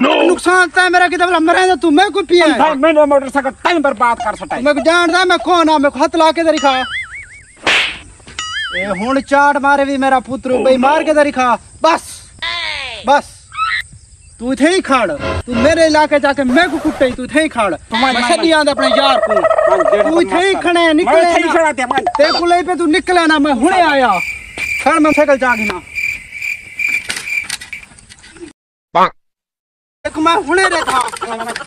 नुकसान था मेरा कि मरे तू मैं को पिया मैंने मोटरसाइकिल टाइम पर बात कर सकता मैं जानदा मैं कौन आ मैं हाथ ला के दरिखा ए हुन चाट मारे भी मेरा पुत्र भाई मार के दरिखा बस बस तू थे ही खाड़ तू मेरे इलाके जाके मैं को कुट्टे तू थे ही खाड़ मैं सदी आंदा अपने यार को तू थे ही खणे निकले ते कुले पे तू निकले ना मैं हुने आया खड़ मैं साइकिल जागी ना एक मैं हुने रे था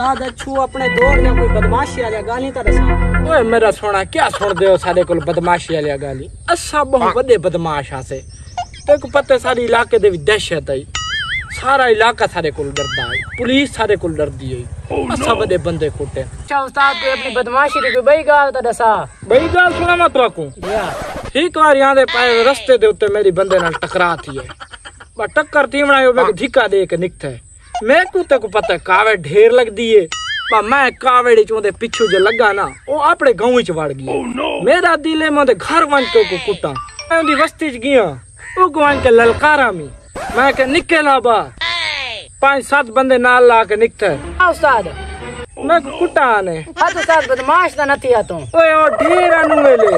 आज अच्छू अपने दौर ने कोई बदमाशी वाली गाली ता दसा ओए मेरा सोना क्या छोड़ दे सारे को बदमाशी वाली गाली असा बहुत बड़े बदमाश आसे तेको पता सारी इलाके दे दहशत आई सारा इलाका सारे को डरदा है पुलिस सारे को डरदी है असा बड़े बंदे कुटे अच्छा उस्ताद तू अपनी बदमाशी दी कोई बई गाल ता दसा बई गाल सुना मत रखूं एक बार यहां दे पाए रास्ते दे उत्ते मेरी बंदे नाल टकरा थी है बा टक्कर तीमड़ा यो मैं धिक्का दे के निकथे मैं को ते को पता कावे ढेर लग दी है बा मैं कावेड़ी चोंदे पिछू जो लगा ना ओ अपने गांव विच वड़ गई मेरा दिले में घर वन को कुटा मैं उदी बस्ती च गया ओ गवन के ललकारा में मैं के निकला बा 5-7 बंदे नाल ला के निकथे उस्ताद मैं को कुटा ने हां उस्ताद बदमाश ता नथी आ तू ओए ओ ढेर अनुवेले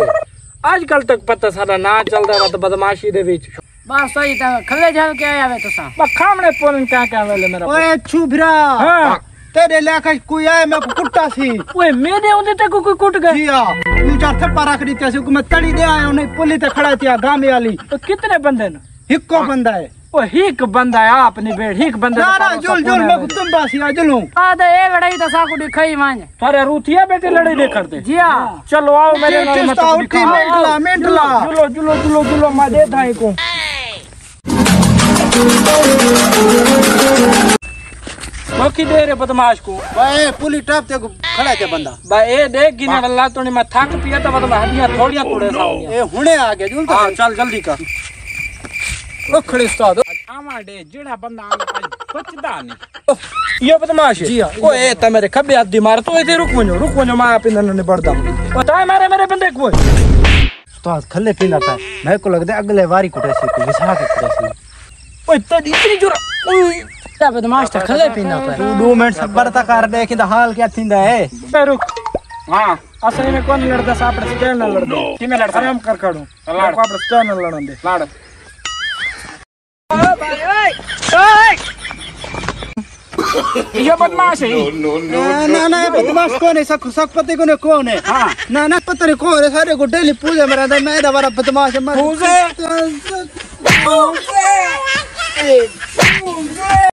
आजकल तक पता सारा ना चलदा मत बदमाशी दे विच बस सही ता खले जाल के आवे तुसा बा खामने पोन क्या वेले मेरा ओए छुभरा हां तेरे इलाके कोई आए मैं कुट्टा सी ओए मेरे ओंदे ते कोई कुट गया जी हां तू चार थप्पा रख दी थे मैं तड़ी दे आया उन्हें पुलिस ते खड़ा थी गांव वाली तो कितने बंदे न हिक्को बंदा है ओ हिक बंदा है आपनी बेड़ हिक बंदा ना जुल जुल मैं तुम बासी आ जुलूं आ तो ए लड़ाई तो साकू दिखाई मान थारे रूथिया बेटे लड़ाई दे करते जी हां चलो आओ मेरे नाल मत दिखा मेंटला जुलो जुलो जुलो जुलो मैं दे थाई को बाकी दे रे बदमाश को भाई पुलिस ट्रैप ते खड़ा थे बंदा भाई ए देख गिने वल्ला तो मैं थक पिया तो मतलब हड्डियां थोड़ियां तोड़े सा हो गया ए हुने आ गया जुल हां चल जल्दी कर ओ खड़े उस्ताद आमाडे जेड़ा बंदा आने पाई बचदा नहीं ये बदमाश है जी हां ओ ए त मेरे खब्बे हाथ दी मार तो इधर रुक वनो मैं आप इधर ने बढ़दा ओ ताए मारे मेरे बंदे को उस्ताद खल्ले पीना था मैं को लगदा अगले वारी कुटे से कोई विसा के कुटे से ओए त इतनी जोर ओए ता बदमाश ता खले पीना था तू 2 मिनट सब्र ता कर देखिंदा हाल क्या थिंदा है रुक हां असली में कौन लड़दा सा आपड़े स्टैंड न लड़दा किने लड़दा आराम कर खड़ो लाड़ को आपड़े स्टैंड न लड़न दे लाड़ ये बदमाश है ना ना बदमाश कौन है सकपति कौन है हाँ ना ना पता नहीं कौन है सारे को डेली पूजा मेरा मैं दबारा बदमाश है पूजे